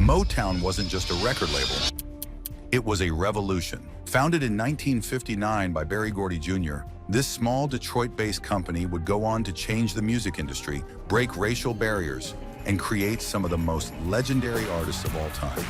Motown wasn't just a record label. It was a revolution. Founded in 1959 by Berry Gordy Jr., this small Detroit-based company would go on to change the music industry, break racial barriers, and create some of the most legendary artists of all time.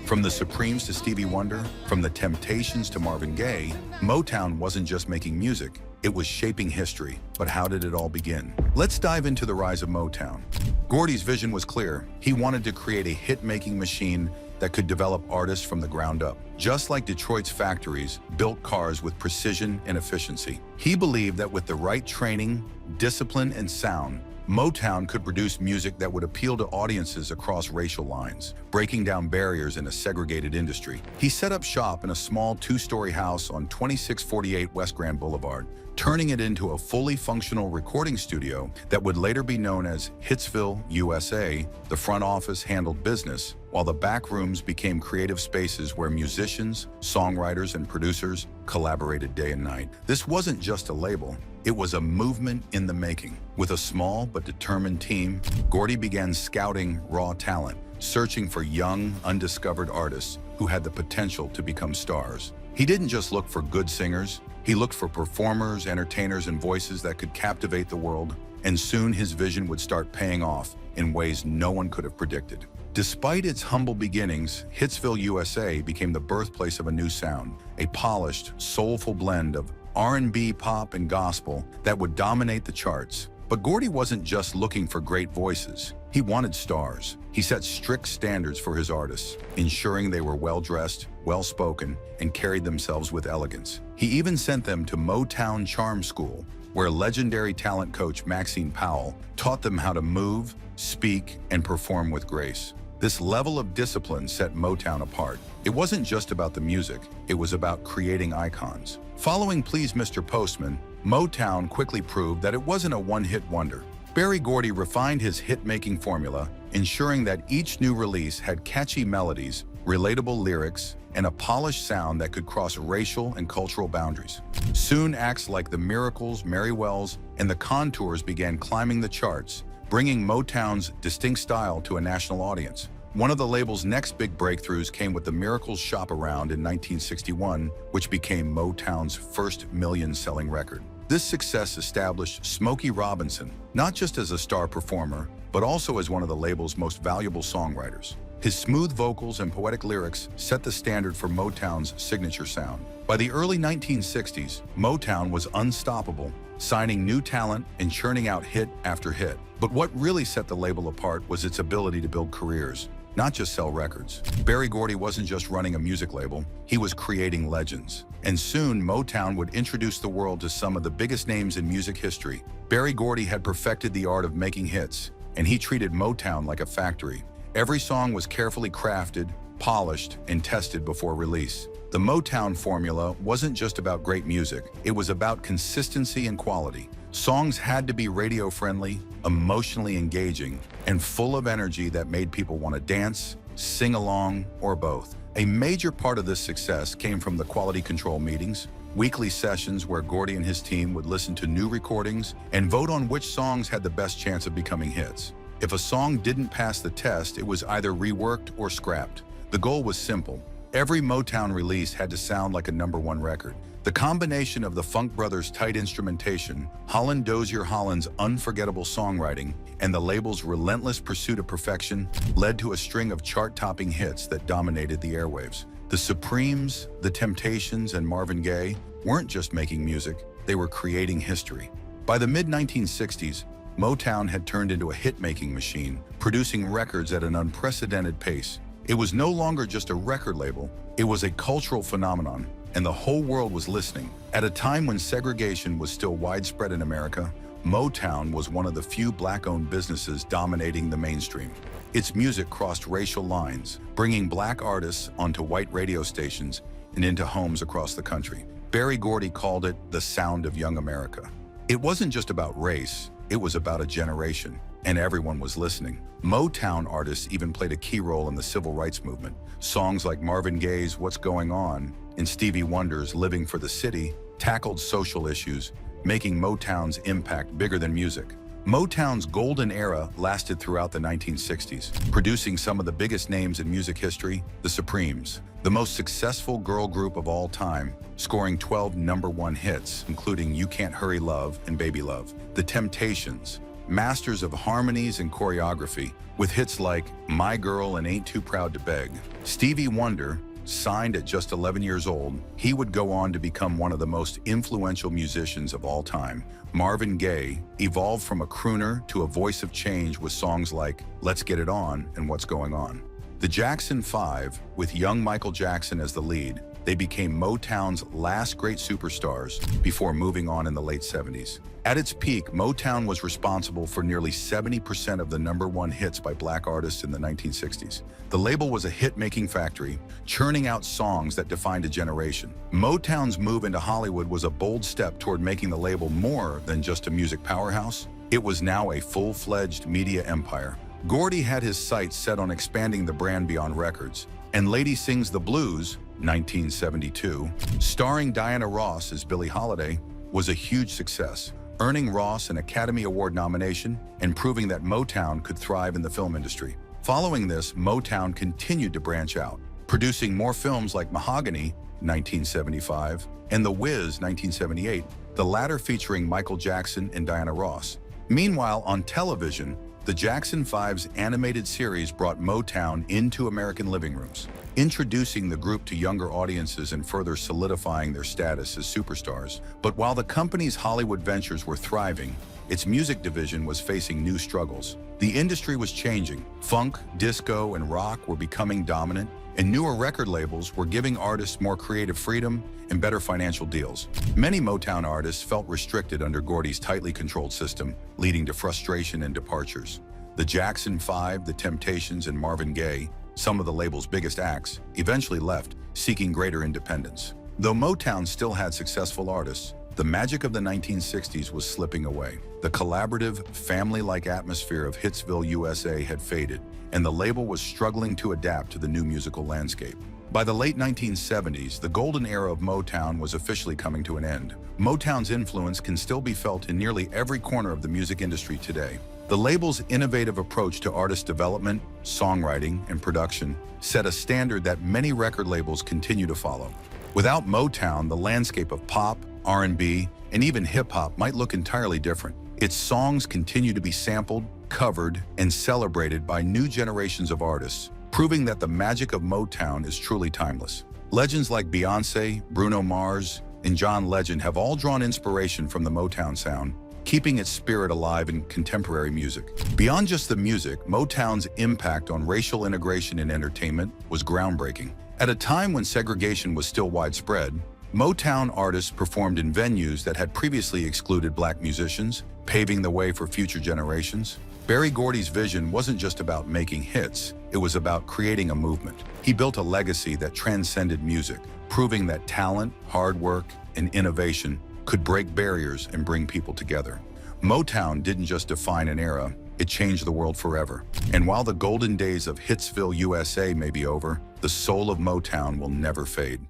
From the Supremes to Stevie Wonder, from the Temptations to Marvin Gaye, Motown wasn't just making music, it was shaping history. But how did it all begin? Let's dive into the rise of Motown. Gordy's vision was clear. He wanted to create a hit-making machine that could develop artists from the ground up. Just like Detroit's factories built cars with precision and efficiency, he believed that with the right training, discipline, and sound, Motown could produce music that would appeal to audiences across racial lines, breaking down barriers in a segregated industry. He set up shop in a small two-story house on 2648 West Grand Boulevard, turning it into a fully functional recording studio that would later be known as Hitsville, USA. The front office handled business, while the back rooms became creative spaces where musicians, songwriters, and producers collaborated day and night. This wasn't just a label, it was a movement in the making. With a small but determined team, Gordy began scouting raw talent, searching for young, undiscovered artists who had the potential to become stars. He didn't just look for good singers, he looked for performers, entertainers, and voices that could captivate the world, and soon his vision would start paying off in ways no one could have predicted. Despite its humble beginnings, Hitsville, USA became the birthplace of a new sound, a polished, soulful blend of R&B, pop, and gospel that would dominate the charts. But Gordy wasn't just looking for great voices. He wanted stars. He set strict standards for his artists, ensuring they were well-dressed, well-spoken, and carried themselves with elegance. He even sent them to Motown Charm School, where legendary talent coach Maxine Powell taught them how to move, speak, and perform with grace. This level of discipline set Motown apart. It wasn't just about the music, it was about creating icons. Following Please Mr. Postman, Motown quickly proved that it wasn't a one-hit wonder. Berry Gordy refined his hit-making formula, ensuring that each new release had catchy melodies, relatable lyrics, and a polished sound that could cross racial and cultural boundaries. Soon, acts like the Miracles, Mary Wells, and the Contours began climbing the charts, bringing Motown's distinct style to a national audience. One of the label's next big breakthroughs came with the Miracles Shop Around in 1961, which became Motown's first million-selling record. This success established Smokey Robinson, not just as a star performer, but also as one of the label's most valuable songwriters. His smooth vocals and poetic lyrics set the standard for Motown's signature sound. By the early 1960s, Motown was unstoppable, signing new talent and churning out hit after hit. But what really set the label apart was its ability to build careers, not just sell records. Berry Gordy wasn't just running a music label, he was creating legends. And soon, Motown would introduce the world to some of the biggest names in music history. Berry Gordy had perfected the art of making hits, and he treated Motown like a factory. Every song was carefully crafted, polished, and tested before release. The Motown formula wasn't just about great music, it was about consistency and quality. Songs had to be radio-friendly, emotionally engaging, and full of energy that made people want to dance, sing along, or both. A major part of this success came from the quality control meetings, weekly sessions where Gordy and his team would listen to new recordings and vote on which songs had the best chance of becoming hits. If a song didn't pass the test, it was either reworked or scrapped. The goal was simple. Every Motown release had to sound like a #1 record. The combination of the Funk Brothers' tight instrumentation, Holland Dozier Holland's unforgettable songwriting, and the label's relentless pursuit of perfection led to a string of chart-topping hits that dominated the airwaves. The Supremes, the Temptations, and Marvin Gaye weren't just making music, they were creating history. By the mid-1960s, Motown had turned into a hit-making machine, producing records at an unprecedented pace. It was no longer just a record label, it was a cultural phenomenon, and the whole world was listening. At a time when segregation was still widespread in America, Motown was one of the few black-owned businesses dominating the mainstream. Its music crossed racial lines, bringing black artists onto white radio stations and into homes across the country. Berry Gordy called it the sound of young America. It wasn't just about race, it was about a generation, and everyone was listening. Motown artists even played a key role in the civil rights movement. Songs like Marvin Gaye's What's Going On and Stevie Wonder's Living for the City tackled social issues, making Motown's impact bigger than music. Motown's golden era lasted throughout the 1960s, producing some of the biggest names in music history: the Supremes, the most successful girl group of all time, scoring 12 #1 hits, including You Can't Hurry Love and Baby Love. The Temptations, masters of harmonies and choreography, with hits like My Girl and Ain't Too Proud to Beg. Stevie Wonder, signed at just 11 years old, he would go on to become one of the most influential musicians of all time. Marvin Gaye evolved from a crooner to a voice of change with songs like Let's Get It On and What's Going On. The Jackson 5, with young Michael Jackson as the lead, they became Motown's last great superstars before moving on in the late 70s. At its peak, Motown was responsible for nearly 70% of the #1 hits by black artists in the 1960s. The label was a hit-making factory, churning out songs that defined a generation. Motown's move into Hollywood was a bold step toward making the label more than just a music powerhouse. It was now a full-fledged media empire. Gordy had his sights set on expanding the brand beyond records, and Lady Sings the Blues, 1972, starring Diana Ross as Billie Holiday, was a huge success, earning Ross an Academy Award nomination and proving that Motown could thrive in the film industry. Following this, Motown continued to branch out, producing more films like Mahogany, 1975, and The Wiz, 1978, the latter featuring Michael Jackson and Diana Ross. Meanwhile, on television, the Jackson 5's animated series brought Motown into American living rooms, introducing the group to younger audiences and further solidifying their status as superstars. But while the company's Hollywood ventures were thriving, its music division was facing new struggles. The industry was changing. Funk, disco, and rock were becoming dominant, and newer record labels were giving artists more creative freedom and better financial deals. Many Motown artists felt restricted under Gordy's tightly controlled system, leading to frustration and departures. The Jackson 5, the Temptations, and Marvin Gaye, some of the label's biggest acts, eventually left, seeking greater independence. Though Motown still had successful artists, the magic of the 1960s was slipping away. The collaborative, family-like atmosphere of Hitsville, USA had faded, and the label was struggling to adapt to the new musical landscape. By the late 1970s, the golden era of Motown was officially coming to an end. Motown's influence can still be felt in nearly every corner of the music industry today. The label's innovative approach to artist development, songwriting, and production set a standard that many record labels continue to follow. Without Motown, the landscape of pop, R&B, and even hip-hop might look entirely different. Its songs continue to be sampled, covered, and celebrated by new generations of artists, proving that the magic of Motown is truly timeless. Legends like Beyoncé, Bruno Mars, and John Legend have all drawn inspiration from the Motown sound, keeping its spirit alive in contemporary music. Beyond just the music, Motown's impact on racial integration in entertainment was groundbreaking. At a time when segregation was still widespread, Motown artists performed in venues that had previously excluded black musicians, paving the way for future generations. Berry Gordy's vision wasn't just about making hits, it was about creating a movement. He built a legacy that transcended music, proving that talent, hard work, and innovation could break barriers and bring people together. Motown didn't just define an era, it changed the world forever. And while the golden days of Hitsville, USA may be over, the soul of Motown will never fade.